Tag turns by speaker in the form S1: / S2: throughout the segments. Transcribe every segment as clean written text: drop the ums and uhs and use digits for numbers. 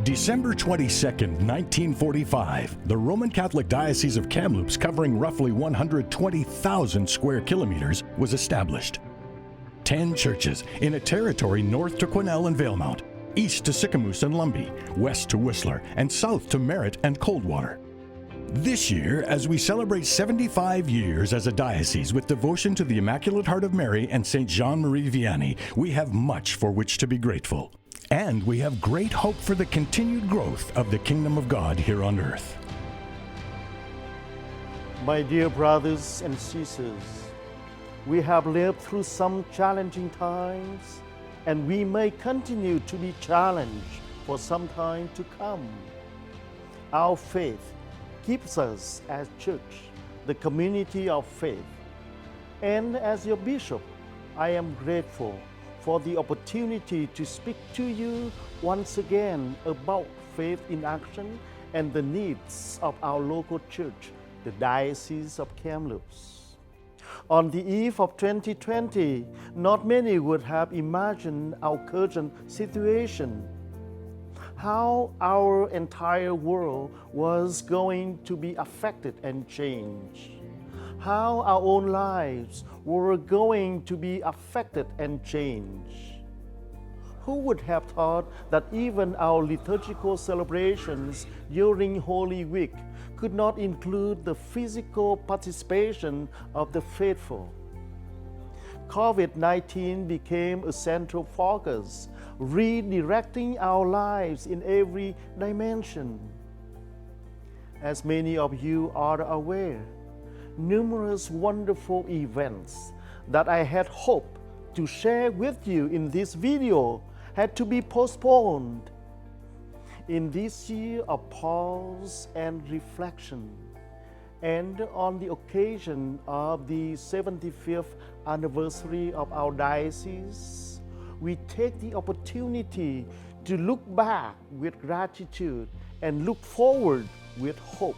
S1: December 22nd, 1945, the Roman Catholic Diocese of Kamloops, covering roughly 120,000 square kilometers, was established. 10 churches in a territory north to Quesnel and Valemount, east to Sicamous and Lumbee, west to Whistler, and south to Merritt and Coldwater. This year, as we celebrate 75 years as a diocese with devotion to the Immaculate Heart of Mary and St. Jean-Marie Vianney, we have much for which to be grateful. And we have great hope for the continued growth of the Kingdom of God here on earth.
S2: My dear brothers and sisters, we have lived through some challenging times, and we may continue to be challenged for some time to come. Our faith keeps us as church, the community of faith. And as your bishop, I am grateful for the opportunity to speak to you once again about faith in action and the needs of our local church, the Diocese of Kamloops. On the eve of 2020, not many would have imagined our current situation, how our entire world was going to be affected and changed, how our own lives were going to be affected and changed. Who would have thought that even our liturgical celebrations during Holy Week could not include the physical participation of the faithful? COVID-19 became a central focus, redirecting our lives in every dimension. As many of you are aware, numerous wonderful events that I had hoped to share with you in this video had to be postponed. In this year of pause and reflection, and on the occasion of the 75th anniversary of our diocese, we take the opportunity to look back with gratitude and look forward with hope.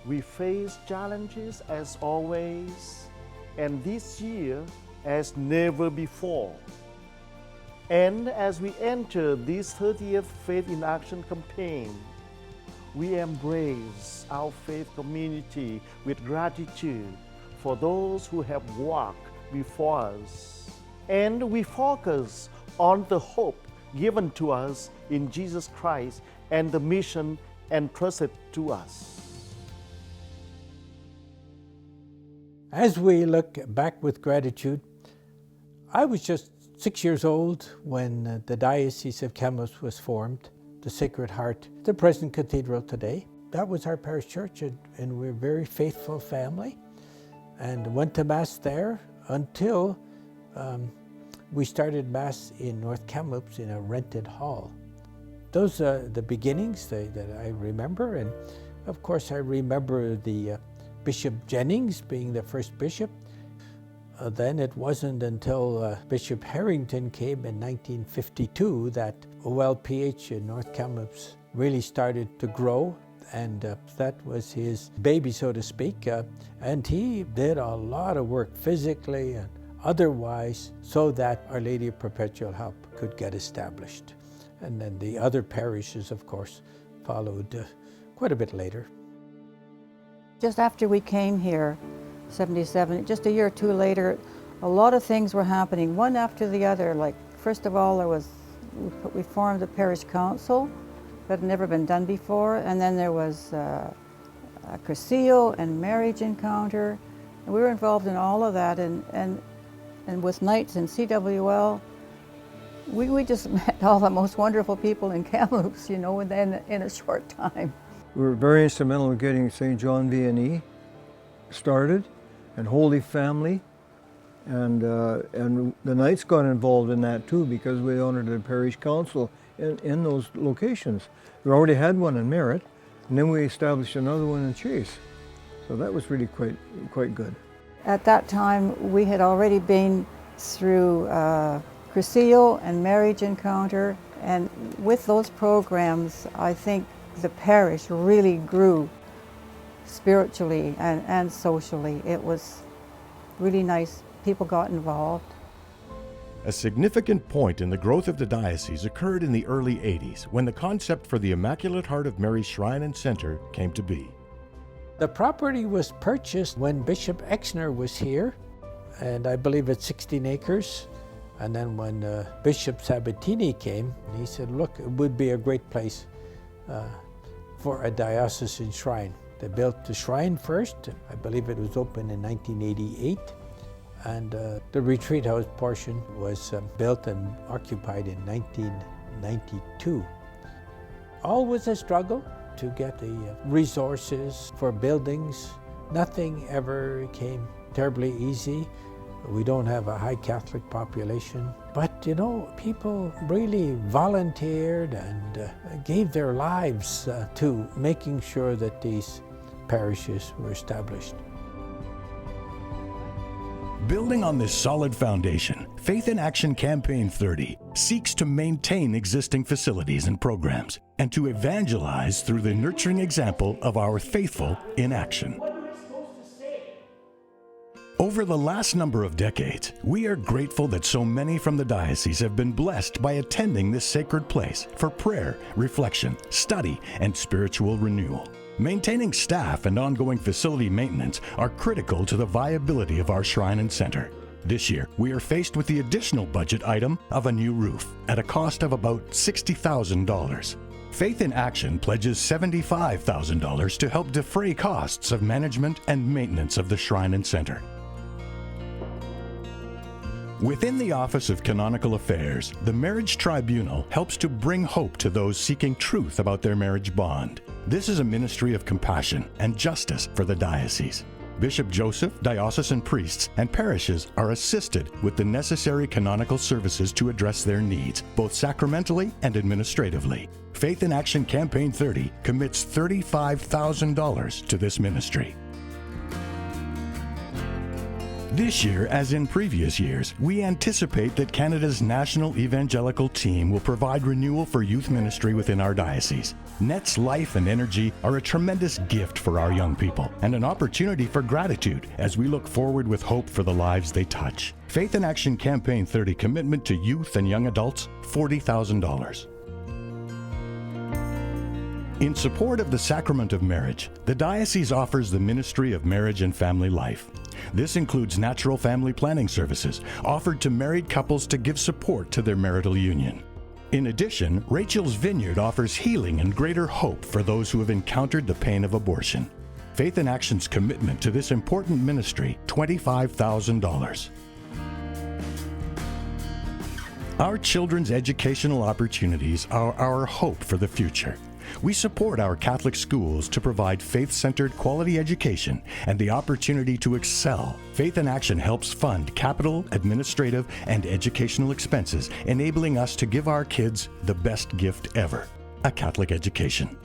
S2: We face challenges as always, and this year as never before. And as we enter this 30th Faith in Action campaign, we embrace our faith community with gratitude for those who have walked before us. And we focus on the hope given to us in Jesus Christ and the mission entrusted to us.
S3: As we look back with gratitude, I was just 6 years old when the Diocese of Kamloops was formed, the Sacred Heart, the present cathedral today. That was our parish church, and we're a very faithful family, and went to Mass there until we started Mass in North Kamloops in a rented hall. Those are the beginnings that I remember, and of course I remember the Bishop Jennings being the first bishop. Then it wasn't until Bishop Harrington came in 1952 that OLPH in North Kamloops really started to grow, and that was his baby, so to speak. And he did a lot of work physically and otherwise so that Our Lady of Perpetual Help could get established. And then the other parishes, of course, followed quite a bit later.
S4: Just after we came here, 77, just a year or two later, a lot of things were happening, one after the other. Like, first of all, we formed a parish council that had never been done before, and then there was a Cursillo and marriage encounter, and we were involved in all of that, and with Knights and CWL, we just met all the most wonderful people in Kamloops, you know, in a short time.
S5: We were very instrumental in getting St. John Vianney started, and Holy Family, and the Knights got involved in that too, because we honored the parish council in those locations. We already had one in Merritt, and then we established another one in Chase. So that was really quite good.
S4: At that time, we had already been through Cursillo and marriage encounter, and with those programs, I think the parish really grew spiritually and socially. It was really nice. People got involved.
S1: A significant point in the growth of the diocese occurred in the early 80s when the concept for the Immaculate Heart of Mary Shrine and Center came to be.
S3: The property was purchased when Bishop Exner was here, and I believe it's 16 acres. And then when Bishop Sabatini came, he said, look, it would be a great place for a diocesan shrine. They built the shrine first. I believe it was opened in 1988. And the retreat house portion was built and occupied in 1992. Always a struggle to get the resources for buildings. Nothing ever came terribly easy. We don't have a high Catholic population, but you know, people really volunteered and gave their lives to making sure that these parishes were established.
S1: Building on this solid foundation, Faith in Action Campaign 30 seeks to maintain existing facilities and programs and to evangelize through the nurturing example of our faithful in action. Over the last number of decades, we are grateful that so many from the diocese have been blessed by attending this sacred place for prayer, reflection, study, and spiritual renewal. Maintaining staff and ongoing facility maintenance are critical to the viability of our shrine and center. This year, we are faced with the additional budget item of a new roof at a cost of about $60,000. Faith in Action pledges $75,000 to help defray costs of management and maintenance of the shrine and center. Within the Office of Canonical Affairs, the Marriage Tribunal helps to bring hope to those seeking truth about their marriage bond. This is a ministry of compassion and justice for the diocese. Bishop Joseph, diocesan priests, and parishes are assisted with the necessary canonical services to address their needs, both sacramentally and administratively. Faith in Action Campaign 30 commits $35,000 to this ministry. This year, as in previous years, we anticipate that Canada's National Evangelical Team will provide renewal for youth ministry within our diocese. NET's life and energy are a tremendous gift for our young people and an opportunity for gratitude as we look forward with hope for the lives they touch. Faith in Action Campaign 30 commitment to youth and young adults, $40,000. In support of the sacrament of marriage, the diocese offers the Ministry of Marriage and Family Life. This includes natural family planning services offered to married couples to give support to their marital union. In addition, Rachel's Vineyard offers healing and greater hope for those who have encountered the pain of abortion. Faith in Action's commitment to this important ministry, $25,000. Our children's educational opportunities are our hope for the future. We support our Catholic schools to provide faith-centered quality education and the opportunity to excel. Faith in Action helps fund capital, administrative, and educational expenses, enabling us to give our kids the best gift ever, a Catholic education.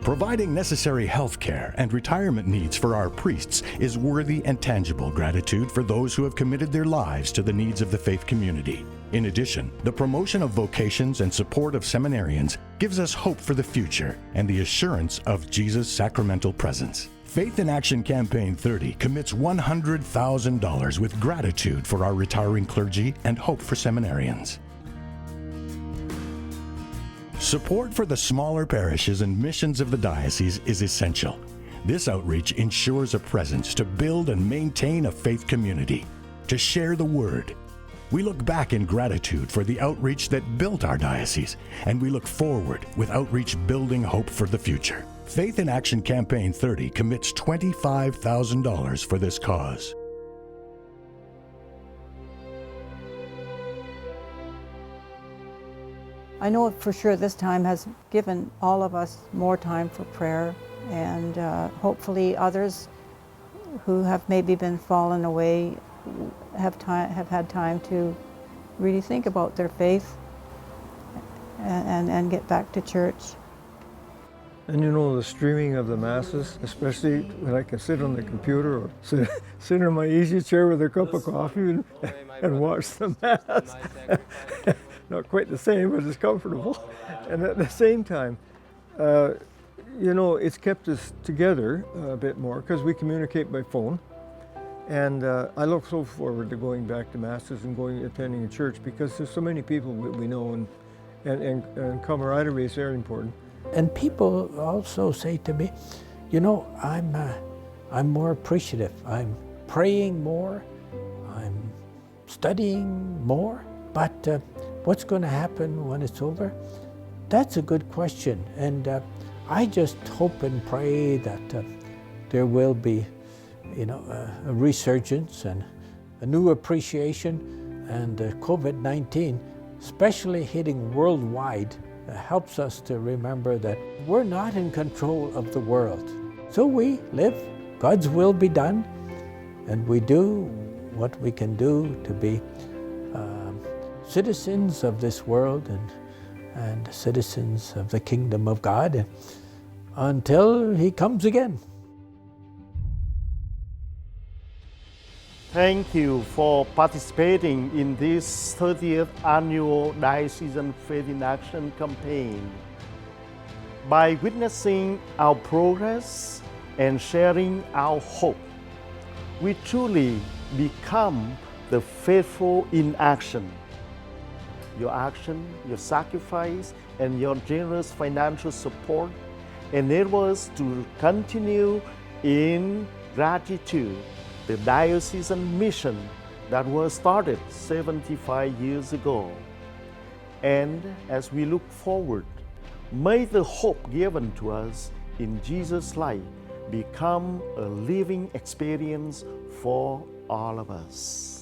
S1: Providing necessary health care and retirement needs for our priests is worthy and tangible gratitude for those who have committed their lives to the needs of the faith community. In addition, the promotion of vocations and support of seminarians gives us hope for the future and the assurance of Jesus' sacramental presence. Faith in Action Campaign 30 commits $100,000 with gratitude for our retiring clergy and hope for seminarians. Support for the smaller parishes and missions of the diocese is essential. This outreach ensures a presence to build and maintain a faith community, to share the word. We look back in gratitude for the outreach that built our diocese, and we look forward with outreach building hope for the future. Faith in Action Campaign 30 commits $25,000 for this cause.
S4: I know for sure this time has given all of us more time for prayer, and hopefully others who have maybe been fallen away have had time to really think about their faith and get back to church.
S5: And you know, the streaming of the masses, especially when I can sit on the computer or sit in my easy chair with a cup of coffee and watch the mass. Not quite the same, but it's comfortable. And at the same time, you know, it's kept us together a bit more because we communicate by phone. And I look so forward to going back to Masses and attending a church, because there's so many people we know, and camaraderie is very important.
S3: And people also say to me, you know, I'm more appreciative. I'm praying more. I'm studying more. But what's going to happen when it's over? That's a good question. And I just hope and pray that there will be, you know, a resurgence and a new appreciation. And COVID-19, especially hitting worldwide, helps us to remember that we're not in control of the world. So we live, God's will be done, and we do what we can do to be citizens of this world and citizens of the kingdom of God until He comes again.
S2: Thank you for participating in this 30th annual Diocesan Faith in Action campaign. By witnessing our progress and sharing our hope, we truly become the faithful in action. Your action, your sacrifice, and your generous financial support enable us to continue in gratitude the diocesan mission that was started 75 years ago. And as we look forward, may the hope given to us in Jesus' life become a living experience for all of us.